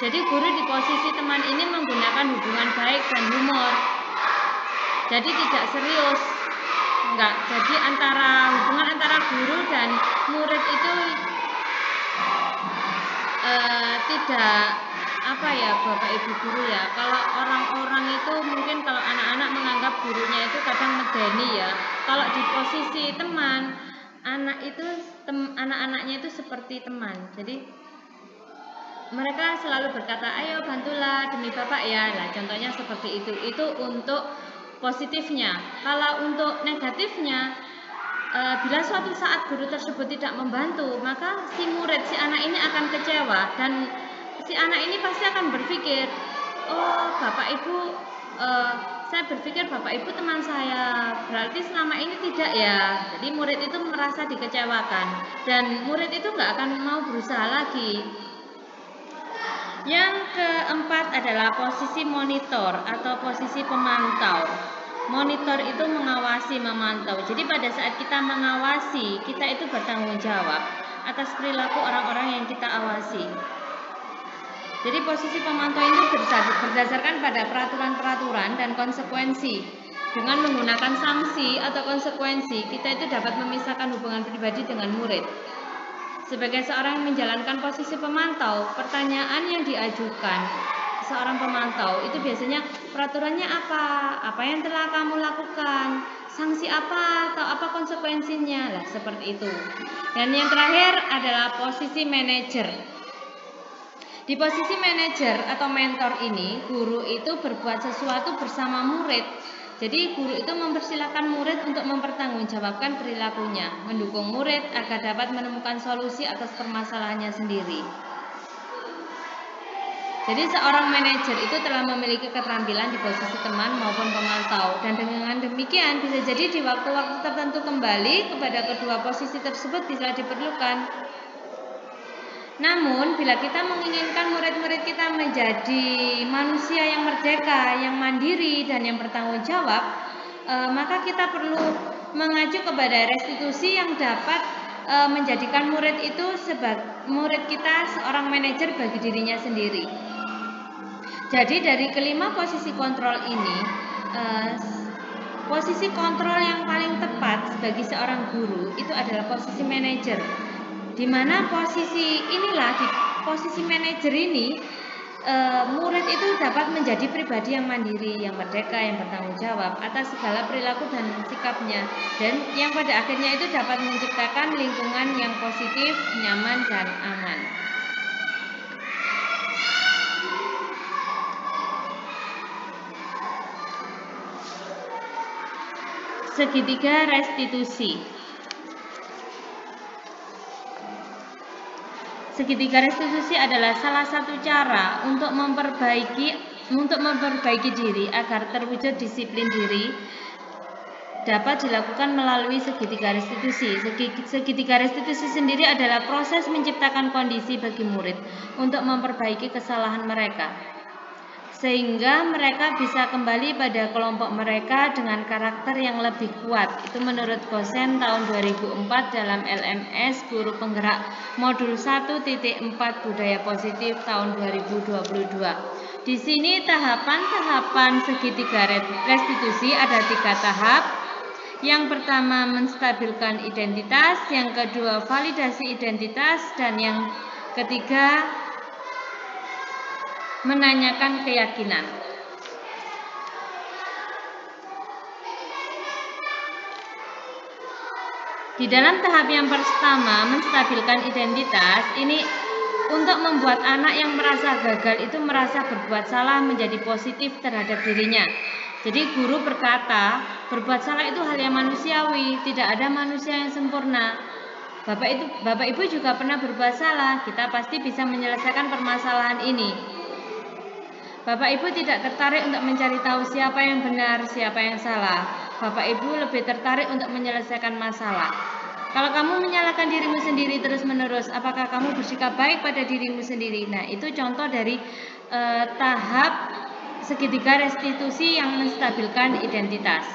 Jadi guru di posisi teman ini menggunakan hubungan baik dan humor. Jadi tidak serius. Jadi hubungan antara guru dan murid itu tidak Bapak Ibu guru ya. Kalau orang-orang itu mungkin kalau anak-anak menganggap gurunya itu kadang medeni ya. Kalau di posisi teman, anak-anaknya itu seperti teman. Jadi mereka selalu berkata, ayo bantulah demi Bapak ya. Nah, contohnya seperti itu. Itu untuk positifnya. Kalau untuk negatifnya, bila suatu saat guru tersebut tidak membantu, maka si anak ini akan kecewa dan si anak ini pasti akan berpikir, oh Bapak Ibu, saya berpikir Bapak Ibu teman saya, berarti selama ini tidak ya. Jadi murid itu merasa dikecewakan dan murid itu nggak akan mau berusaha lagi. Yang keempat adalah posisi monitor atau posisi pemantau. Monitor itu mengawasi, memantau. Jadi pada saat kita mengawasi, kita itu bertanggung jawab atas perilaku orang-orang yang kita awasi. Jadi posisi pemantau itu berdasarkan pada peraturan-peraturan dan konsekuensi. Dengan menggunakan sanksi atau konsekuensi, kita itu dapat memisahkan hubungan pribadi dengan murid. Sebagai seorang yang menjalankan posisi pemantau, pertanyaan yang diajukan seorang pemantau itu biasanya peraturannya apa yang telah kamu lakukan, sanksi apa atau apa konsekuensinya, lah seperti itu. Dan yang terakhir adalah posisi manajer. Di posisi manajer atau mentor ini, guru itu berbuat sesuatu bersama murid. Jadi guru itu mempersilahkan murid untuk mempertanggungjawabkan perilakunya, mendukung murid agar dapat menemukan solusi atas permasalahannya sendiri. Jadi seorang manajer itu telah memiliki keterampilan di posisi teman maupun pemantau, dan dengan demikian bisa jadi di waktu-waktu tertentu kembali kepada kedua posisi tersebut bisa diperlukan. Namun bila kita menginginkan murid-murid kita menjadi manusia yang merdeka, yang mandiri dan yang bertanggung jawab, maka kita perlu mengacu kepada restitusi yang dapat menjadikan murid kita seorang manajer bagi dirinya sendiri. Jadi dari kelima posisi kontrol ini, posisi kontrol yang paling tepat bagi seorang guru itu adalah posisi manajer. Di mana posisi manajer ini, murid itu dapat menjadi pribadi yang mandiri, yang merdeka, yang bertanggung jawab atas segala perilaku dan sikapnya, dan yang pada akhirnya itu dapat menciptakan lingkungan yang positif, nyaman, dan aman. Segitiga restitusi. Segitiga restitusi adalah salah satu cara untuk memperbaiki diri agar terwujud disiplin diri, dapat dilakukan melalui segitiga restitusi. Segitiga restitusi sendiri adalah proses menciptakan kondisi bagi murid untuk memperbaiki kesalahan mereka, sehingga mereka bisa kembali pada kelompok mereka dengan karakter yang lebih kuat. Itu menurut Gosen tahun 2004 dalam LMS Guru Penggerak Modul 1.4 Budaya Positif tahun 2022. Di sini tahapan segitiga restitusi ada 3 tahap. Yang pertama menstabilkan identitas, yang kedua validasi identitas, dan yang ketiga menanyakan keyakinan. Di dalam tahap yang pertama, menstabilkan identitas, ini untuk membuat anak yang merasa gagal itu merasa berbuat salah menjadi positif terhadap dirinya. Jadi guru berkata, berbuat salah itu hal yang manusiawi, tidak ada manusia yang sempurna. Bapak Ibu juga pernah berbuat salah, kita pasti bisa menyelesaikan permasalahan ini. Bapak Ibu tidak tertarik untuk mencari tahu siapa yang benar, siapa yang salah. Bapak Ibu lebih tertarik untuk menyelesaikan masalah. Kalau kamu menyalahkan dirimu sendiri terus-menerus, apakah kamu bersikap baik pada dirimu sendiri? Nah, itu contoh dari tahap segitiga restitusi yang menstabilkan identitas.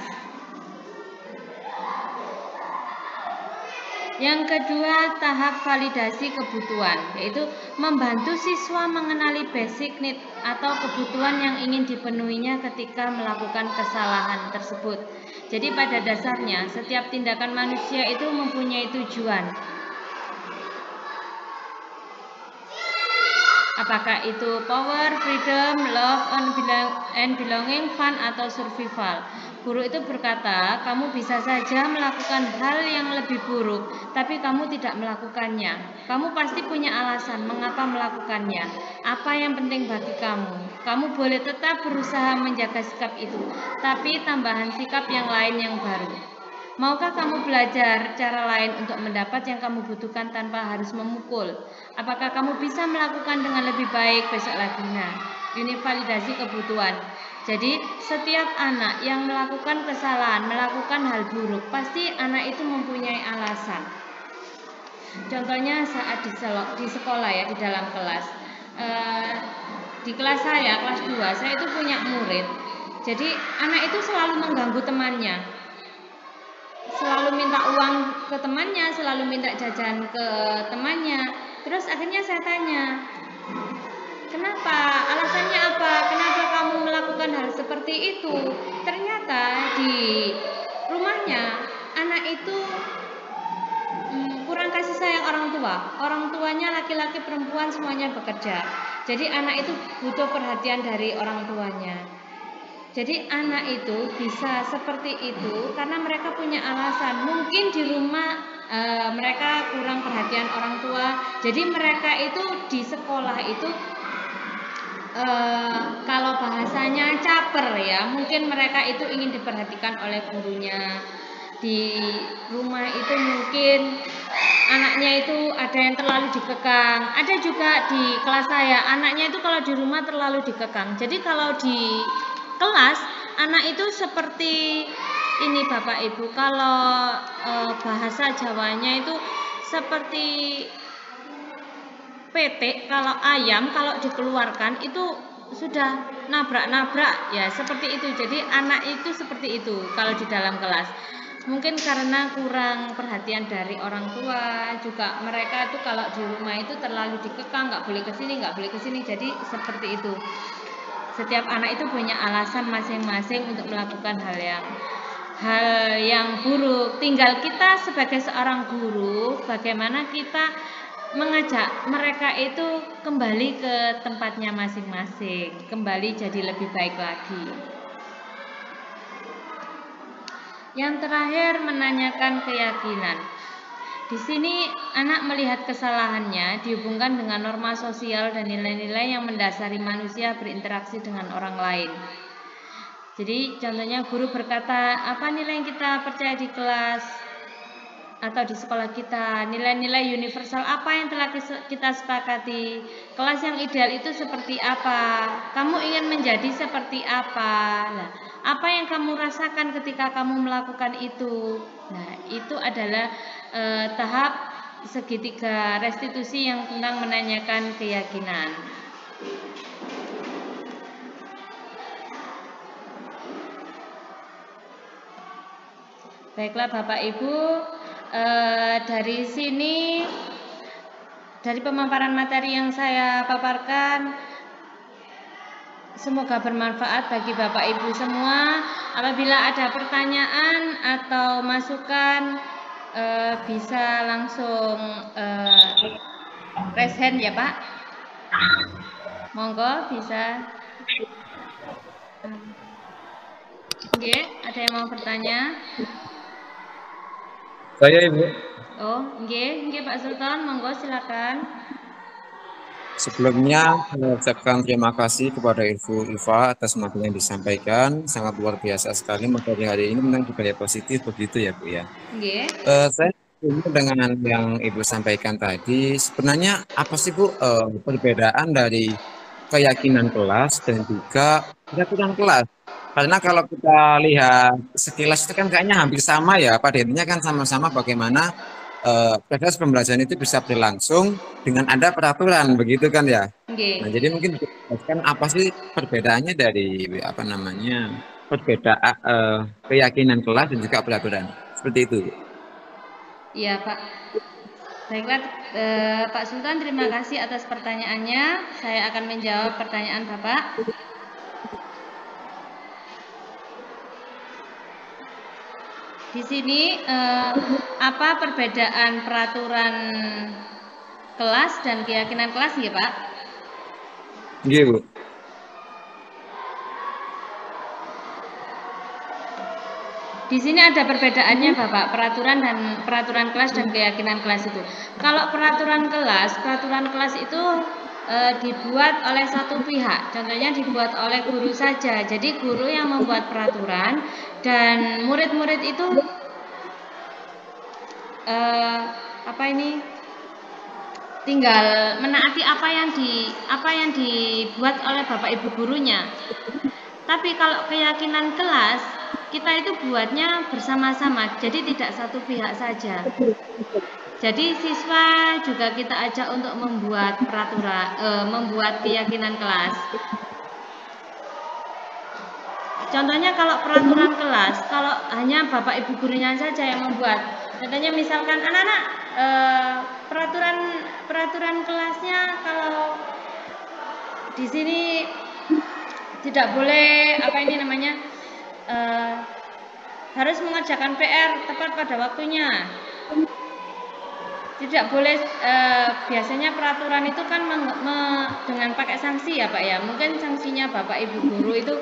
Yang kedua, tahap validasi kebutuhan, yaitu membantu siswa mengenali basic need atau kebutuhan yang ingin dipenuhinya ketika melakukan kesalahan tersebut. Jadi pada dasarnya, setiap tindakan manusia itu mempunyai tujuan. Apakah itu power, freedom, love, and belonging, fun, atau survival? Guru itu berkata, kamu bisa saja melakukan hal yang lebih buruk, tapi kamu tidak melakukannya. Kamu pasti punya alasan mengapa melakukannya. Apa yang penting bagi kamu? Kamu boleh tetap berusaha menjaga sikap itu, tapi tambahan sikap yang lain yang baru. Maukah kamu belajar cara lain untuk mendapat yang kamu butuhkan tanpa harus memukul? Apakah kamu bisa melakukan dengan lebih baik besok lagi? Nah, ini validasi kebutuhan. Jadi, setiap anak yang melakukan kesalahan, melakukan hal buruk, pasti anak itu mempunyai alasan. Contohnya saat di sekolah ya, di dalam kelas. Di kelas saya, kelas 2, saya itu punya murid. Jadi, anak itu selalu mengganggu temannya. Selalu minta uang ke temannya, selalu minta jajan ke temannya. Terus akhirnya saya tanya, kenapa? Alasannya apa? Kenapa kamu melakukan hal seperti itu? Ternyata di rumahnya anak itu kurang kasih sayang orang tua. Orang tuanya laki-laki, perempuan semuanya bekerja. Jadi anak itu butuh perhatian dari orang tuanya. Jadi anak itu bisa seperti itu karena mereka punya alasan. Mungkin di rumah mereka kurang perhatian orang tua. Jadi mereka itu di sekolah itu kalau bahasanya caper ya. Mungkin mereka itu ingin diperhatikan oleh gurunya. Di rumah itu mungkin anaknya itu ada yang terlalu dikekang. Ada juga di kelas saya, anaknya itu kalau di rumah terlalu dikekang. Jadi kalau di kelas anak itu seperti ini Bapak Ibu, kalau bahasa Jawanya itu seperti petik. Kalau ayam kalau dikeluarkan itu sudah nabrak-nabrak ya, seperti itu. Jadi anak itu seperti itu kalau di dalam kelas. Mungkin karena kurang perhatian dari orang tua, juga mereka itu kalau di rumah itu terlalu dikekang, nggak boleh kesini, nggak boleh kesini. Jadi seperti itu. Setiap anak itu punya alasan masing-masing untuk melakukan hal yang buruk. Tinggal kita sebagai seorang guru, bagaimana kita mengajak mereka itu kembali ke tempatnya masing-masing, kembali jadi lebih baik lagi. Yang terakhir, menanyakan keyakinan. Di sini anak melihat kesalahannya dihubungkan dengan norma sosial dan nilai-nilai yang mendasari manusia berinteraksi dengan orang lain. Jadi contohnya guru berkata, apa nilai yang kita percaya di kelas atau di sekolah kita, nilai-nilai universal apa yang telah kita sepakati, kelas yang ideal itu seperti apa, kamu ingin menjadi seperti apa, nah, apa yang kamu rasakan ketika kamu melakukan itu. Nah, itu adalah tahap segitiga restitusi yang tentang menanyakan keyakinan. Baiklah Bapak Ibu, dari sini, dari pemaparan materi yang saya paparkan, semoga bermanfaat bagi Bapak Ibu semua. Apabila ada pertanyaan atau masukan, bisa langsung raise hand ya Pak. Monggo bisa. Oke, ada yang mau bertanya? Saya Ibu. Oh, nggih Pak Sultan, monggo silakan. Sebelumnya, saya ucapkan terima kasih kepada Ibu Iva atas materi yang disampaikan. Sangat luar biasa sekali materi hari ini tentang budaya positif begitu ya, Bu ya. Nggih. Saya setuju dengan yang Ibu sampaikan tadi. Sebenarnya apa sih Bu perbedaan dari keyakinan kelas dan juga peraturan kelas? Karena kalau kita lihat sekilas itu kan kayaknya hampir sama ya. Pada intinya kan sama-sama bagaimana proses pembelajaran itu bisa berlangsung dengan ada peraturan begitu kan ya. Nah, Nggih. jadi mungkin dijelaskan apa sih perbedaannya dari apa namanya perbedaan keyakinan kelas dan juga peraturan seperti itu. Iya, Pak. Baiklah, Pak Sultan, terima kasih atas pertanyaannya. Saya akan menjawab pertanyaan Bapak. Di sini apa perbedaan peraturan kelas dan keyakinan kelas ya, Pak? Iya, Bu. Di sini ada perbedaannya, Bapak, peraturan kelas dan keyakinan kelas itu. Kalau peraturan kelas itu dibuat oleh satu pihak. Contohnya dibuat oleh guru saja. Jadi guru yang membuat peraturan dan murid-murid itu tinggal menaati apa yang dibuat oleh Bapak Ibu gurunya. Tapi kalau keyakinan kelas, kita itu buatnya bersama-sama, jadi tidak satu pihak saja. Jadi siswa juga kita ajak untuk membuat membuat keyakinan kelas. Contohnya kalau peraturan kelas, kalau hanya Bapak Ibu gurunya saja yang membuat. Contohnya misalkan anak-anak peraturan kelasnya kalau di sini tidak boleh harus mengerjakan PR tepat pada waktunya. Tidak boleh biasanya peraturan itu kan dengan pakai sanksi ya Pak ya. Mungkin sanksinya Bapak Ibu guru itu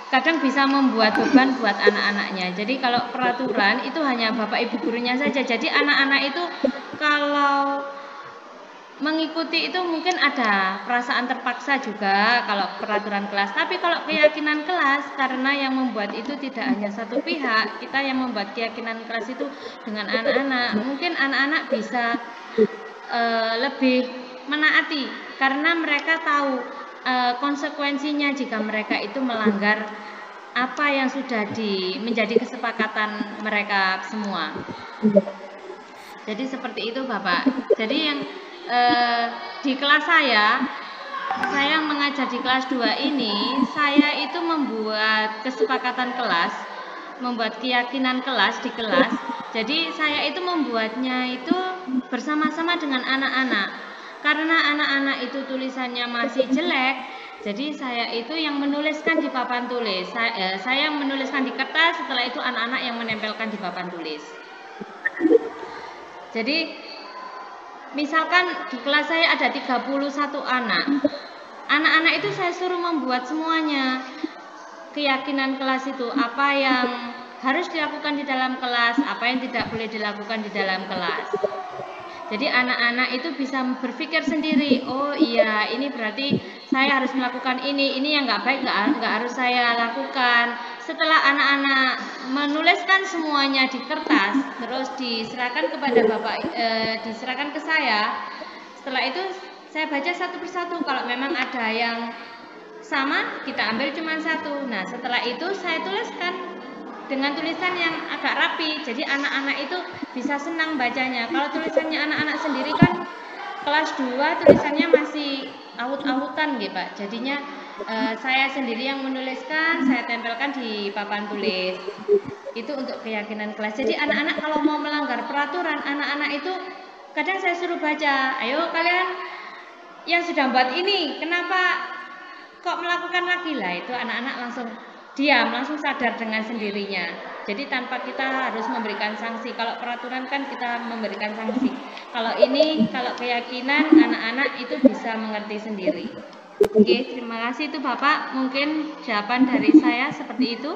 kadang bisa membuat beban buat anak-anaknya. Jadi kalau peraturan itu hanya Bapak Ibu gurunya saja. Jadi anak-anak itu kalau mengikuti itu mungkin ada perasaan terpaksa juga kalau peraturan kelas. Tapi kalau keyakinan kelas, karena yang membuat itu tidak hanya satu pihak, kita yang membuat keyakinan kelas itu dengan anak-anak. Mungkin anak-anak bisa lebih menaati karena mereka tahu konsekuensinya jika mereka itu melanggar apa yang sudah menjadi kesepakatan mereka semua. Jadi seperti itu Bapak. Jadi yang di kelas saya mengajar di kelas 2 ini, saya itu membuat kesepakatan kelas, membuat keyakinan kelas di kelas. Jadi saya itu membuatnya itu bersama-sama dengan anak-anak. Karena anak-anak itu tulisannya masih jelek, jadi saya itu yang menuliskan di papan tulis. Saya menuliskan di kertas, setelah itu anak-anak yang menempelkan di papan tulis. Jadi misalkan di kelas saya ada 31 anak. Anak-anak itu saya suruh membuat semuanya. Keyakinan kelas itu apa yang harus dilakukan di dalam kelas, apa yang tidak boleh dilakukan di dalam kelas. Jadi anak-anak itu bisa berpikir sendiri, oh iya ini berarti saya harus melakukan ini yang nggak baik nggak harus saya lakukan. Setelah anak-anak menuliskan semuanya di kertas, terus diserahkan kepada Bapak, diserahkan ke saya. Setelah itu saya baca satu persatu, kalau memang ada yang sama kita ambil cuma satu. Nah setelah itu saya tuliskan dengan tulisan yang agak rapi, jadi anak-anak itu bisa senang bacanya. Kalau tulisannya anak-anak sendiri kan kelas 2 tulisannya masih awut-awutan gitu Pak. Jadinya saya sendiri yang menuliskan, saya tempelkan di papan tulis. Itu untuk keyakinan kelas. Jadi anak-anak kalau mau melanggar peraturan, anak-anak itu kadang saya suruh baca, ayo kalian yang sudah buat ini, kenapa kok melakukan lagi lah? Itu anak-anak langsung diam, langsung sadar dengan sendirinya. Jadi tanpa kita harus memberikan sanksi. Kalau peraturan kan kita memberikan sanksi. Kalau keyakinan anak-anak itu bisa mengerti sendiri. Oke, terima kasih itu Bapak. Mungkin jawaban dari saya seperti itu.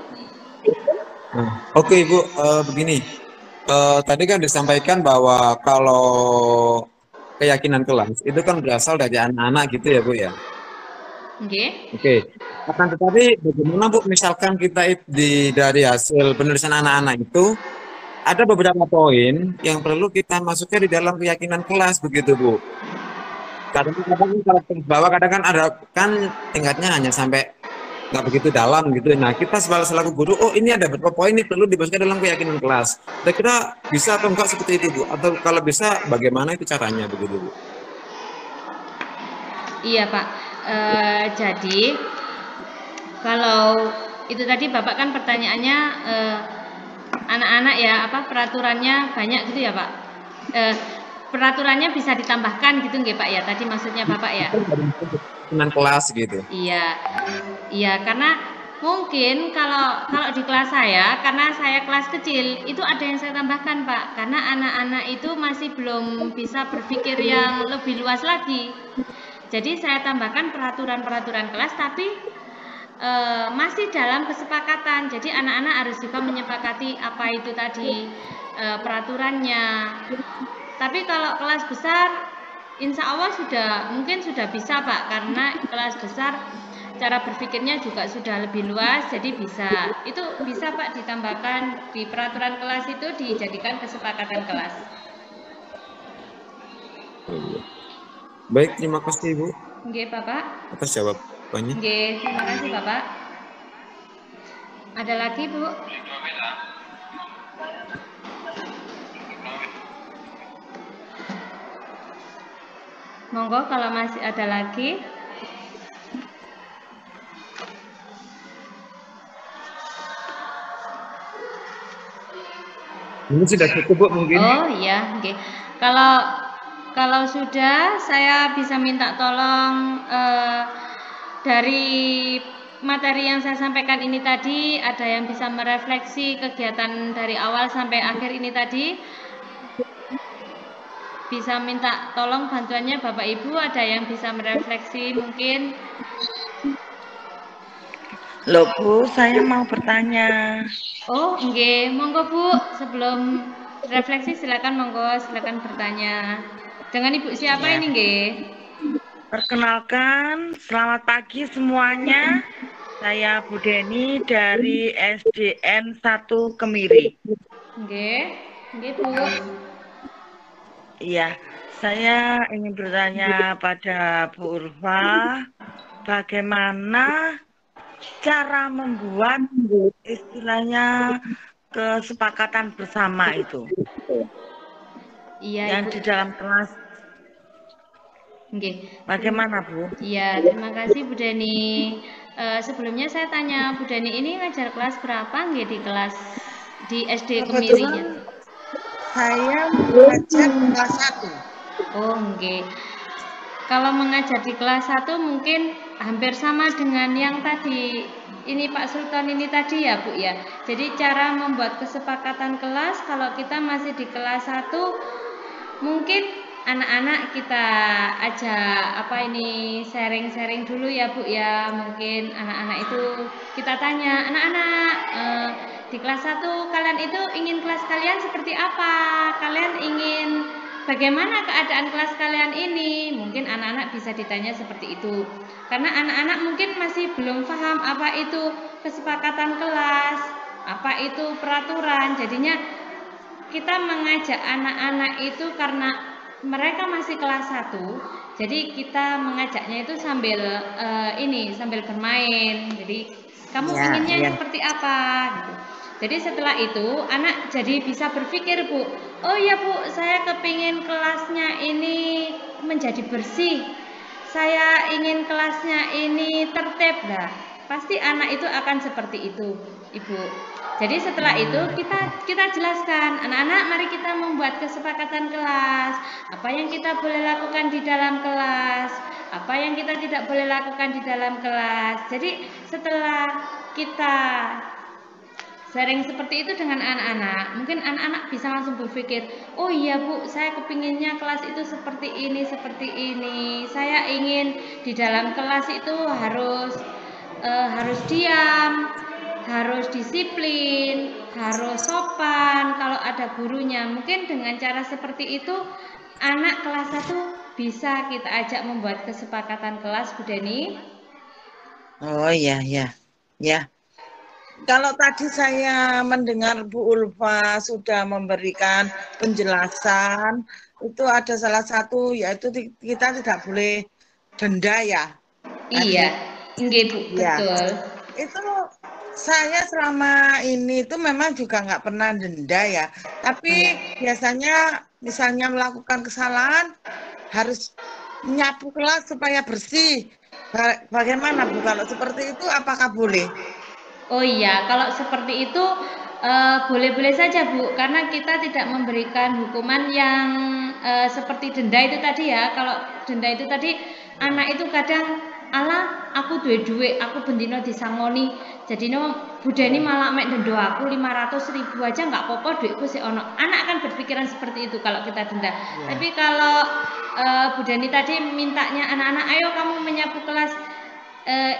Oke Ibu, begini. Tadi kan disampaikan bahwa kalau keyakinan kelas itu kan berasal dari anak-anak gitu ya Bu ya. Nggih. Oke. Akan tetapi bagaimana Bu misalkan kita dari hasil penulisan anak-anak itu ada beberapa poin yang perlu kita masukkan di dalam keyakinan kelas begitu Bu. Kadang-kadang kalau kelas bawah kadang kan ada kan tingkatnya hanya sampai nggak begitu dalam gitu. Nah kita selaku guru, oh ini ada beberapa poin ini perlu dimasukkan dalam keyakinan kelas. Kira-kira bisa atau enggak seperti itu Bu? Atau kalau bisa bagaimana itu caranya begitu Bu? Iya Pak. Jadi kalau itu tadi Bapak kan pertanyaannya anak-anak ya apa peraturannya banyak gitu ya Pak. Peraturannya bisa ditambahkan gitu nggih Pak ya? Tadi maksudnya Bapak ya? Keyakinan kelas gitu. Iya. Iya, karena mungkin kalau di kelas saya, karena saya kelas kecil, itu ada yang saya tambahkan, Pak. Karena anak-anak itu masih belum bisa berpikir yang lebih luas lagi. Jadi saya tambahkan peraturan-peraturan kelas, tapi masih dalam kesepakatan. Jadi anak-anak harus juga menyepakati apa itu tadi peraturannya. Tapi kalau kelas besar, insya Allah mungkin sudah bisa Pak, karena kelas besar cara berpikirnya juga sudah lebih luas, jadi itu bisa Pak ditambahkan di peraturan kelas itu dijadikan kesepakatan kelas. Baik, terima kasih Ibu. Nggih Bapak. Atas jawabannya. Nggih, terima kasih Bapak. Ada lagi Bu? Monggo kalau masih ada lagi. Ini sudah cukup Bu mungkin. Oh iya, oke. Kalau sudah, saya bisa minta tolong dari materi yang saya sampaikan ini tadi, ada yang bisa merefleksi kegiatan dari awal sampai akhir ini tadi. Bisa minta tolong bantuannya Bapak Ibu, ada yang bisa merefleksi mungkin. Loh Bu, saya mau bertanya. Oh, nggih, monggo Bu. Sebelum refleksi silakan monggo, silakan bertanya. Dengan Ibu siapa Ya. ini nggih? Perkenalkan, selamat pagi semuanya. Saya Bu Deni dari SDN 1 Kemiri. Nggih, nggih Bu. Iya, saya ingin bertanya pada Bu Urfa, bagaimana cara membuat istilahnya kesepakatan bersama itu? Iya, yang Ibu. di dalam kelas. Nggih. Bagaimana Bu? Iya, terima kasih Bu Deni. Sebelumnya saya tanya Bu Deni ini ngajar kelas berapa nggih di SD Kemirinya? Saya mengajar kelas 1. Oh, nggih. Kalau mengajar di kelas 1 mungkin hampir sama dengan yang tadi ini Pak Sultan ini tadi ya Bu ya. Jadi cara membuat kesepakatan kelas kalau kita masih di kelas 1 mungkin anak-anak kita ajak sharing-sharing dulu ya Bu ya. Mungkin anak-anak itu kita tanya, anak-anak di kelas 1 kalian itu ingin kelas kalian seperti apa? Kalian ingin bagaimana keadaan kelas kalian ini? Mungkin anak-anak bisa ditanya seperti itu. Karena anak-anak mungkin masih belum paham apa itu kesepakatan kelas, apa itu peraturan. Jadinya kita mengajak anak-anak itu karena mereka masih kelas 1. Jadi kita mengajaknya itu sambil bermain. Jadi kamu inginnya seperti apa gitu. Jadi setelah itu anak jadi bisa berpikir Bu, oh ya Bu, saya kepingin kelasnya ini menjadi bersih, saya ingin kelasnya ini tertib. Nah, pasti anak itu akan seperti itu Ibu. Jadi setelah itu kita jelaskan, anak-anak mari kita membuat kesepakatan kelas, apa yang kita boleh lakukan di dalam kelas, apa yang kita tidak boleh lakukan di dalam kelas. Jadi setelah kita sharing seperti itu dengan anak-anak, mungkin anak-anak bisa langsung berpikir, oh iya Bu, saya kepinginnya kelas itu seperti ini, saya ingin di dalam kelas itu harus diam, harus disiplin, harus sopan kalau ada gurunya. Mungkin dengan cara seperti itu anak kelas 1 bisa kita ajak membuat kesepakatan kelas, Bu Deni. Oh iya, ya. Ya. Kalau tadi saya mendengar Bu Ulfa sudah memberikan penjelasan, itu ada salah satu yaitu kita tidak boleh denda ya. Iya, nggih Bu, Ya. betul. Itu saya selama ini itu memang juga nggak pernah denda ya. Tapi biasanya misalnya melakukan kesalahan harus menyapu kelas supaya bersih. Bagaimana Bu kalau seperti itu apakah boleh? Oh iya, kalau seperti itu boleh-boleh saja Bu, karena kita tidak memberikan hukuman yang seperti denda itu tadi ya. Kalau denda itu tadi anak itu kadang ala aku duwe aku bendino disangoni. Jadi Bu Deni malah mek dendo aku 500.000 aja nggak apa-apa duitku sih ono. Anak akan berpikiran seperti itu kalau kita denda. Tapi kalau Bu Deni tadi mintanya anak-anak ayo kamu menyapu kelas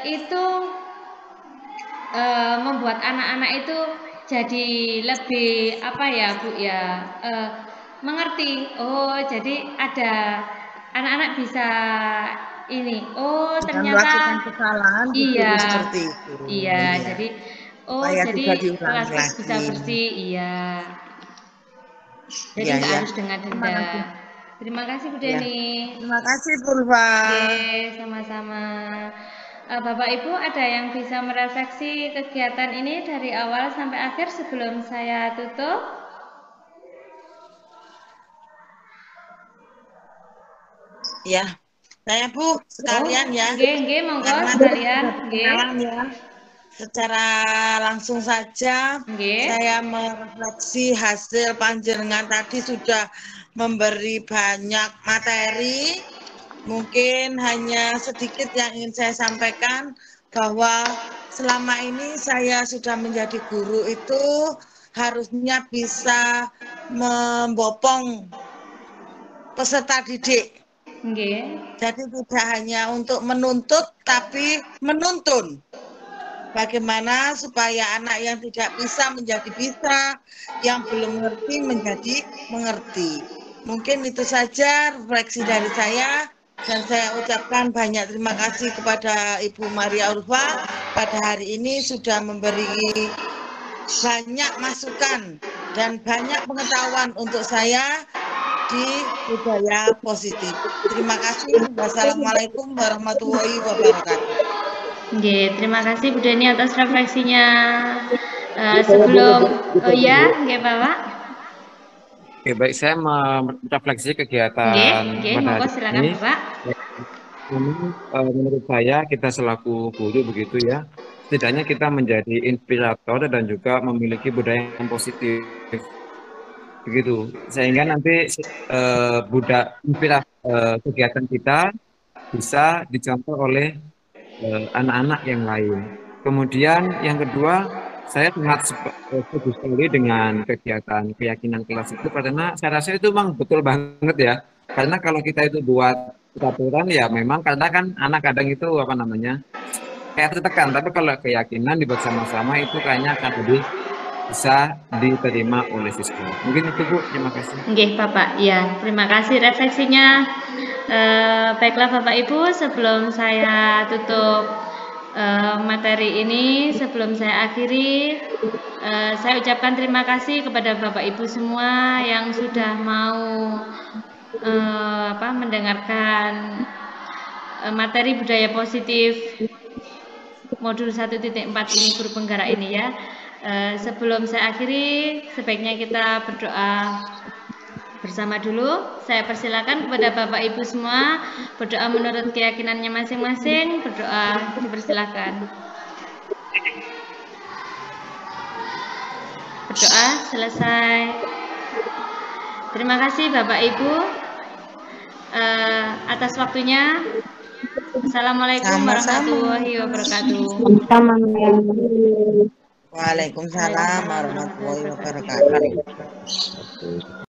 itu membuat anak-anak itu jadi lebih apa ya Bu ya mengerti. Oh jadi ada anak-anak bisa ini. Oh ternyata kesalahan iya seperti itu. iya jadi jadi kelas bisa bersih iya. Jadi nggak harus dengan denda. Terima kasih Bu Deni. Terima kasih Purva. Oke, sama-sama. Bapak Ibu ada yang bisa merefleksi kegiatan ini dari awal sampai akhir sebelum saya tutup? Ya, saya Bu sekalian ya. Nggih, monggo sekalian. Ya. Secara langsung saja saya merefleksi hasil panjenengan tadi sudah memberi banyak materi. Mungkin hanya sedikit yang ingin saya sampaikan bahwa selama ini saya sudah menjadi guru itu harusnya bisa membopong peserta didik. Jadi tidak hanya untuk menuntut tapi menuntun. Bagaimana supaya anak yang tidak bisa menjadi bisa, yang belum mengerti menjadi mengerti. Mungkin itu saja refleksi dari saya. Dan saya ucapkan banyak terima kasih kepada Ibu Maria Ulfa pada hari ini sudah memberi banyak masukan dan banyak pengetahuan untuk saya di budaya positif. Terima kasih. Wassalamualaikum warahmatullahi wabarakatuh. Nggih, terima kasih Bu Deni atas refleksinya. Sebelum nggih Bapak. Oke, baik, saya merefleksi kegiatan monggo silakan Bapak. Menurut saya kita selaku guru begitu ya, setidaknya kita menjadi inspirator dan juga memiliki budaya yang positif begitu, sehingga nanti kegiatan kita bisa dicontoh oleh anak-anak yang lain. Kemudian yang kedua, saya sangat setuju sekali dengan kegiatan keyakinan kelas itu karena saya rasa itu memang betul banget ya. Karena kalau kita itu buat peraturan ya memang karena kan anak kadang itu kayak tertekan. Tapi kalau keyakinan dibuat sama-sama itu kayaknya akan lebih bisa diterima oleh siswa. Mungkin itu Bu, terima kasih. Nggih Bapak, ya terima kasih refleksinya. Baiklah Bapak Ibu, sebelum saya tutup materi ini, sebelum saya akhiri, saya ucapkan terima kasih kepada Bapak Ibu semua yang sudah mau mendengarkan materi budaya positif modul 1.4 ini guru penggerak ini ya. Sebelum saya akhiri, sebaiknya kita berdoa bersama dulu. Saya persilakan kepada Bapak Ibu semua berdoa menurut keyakinannya masing-masing. Berdoa, dipersilakan. Berdoa selesai. Terima kasih Bapak Ibu atas waktunya. Assalamualaikum warahmatullahi wabarakatuh. Waalaikumsalam warahmatullahi wabarakatuh.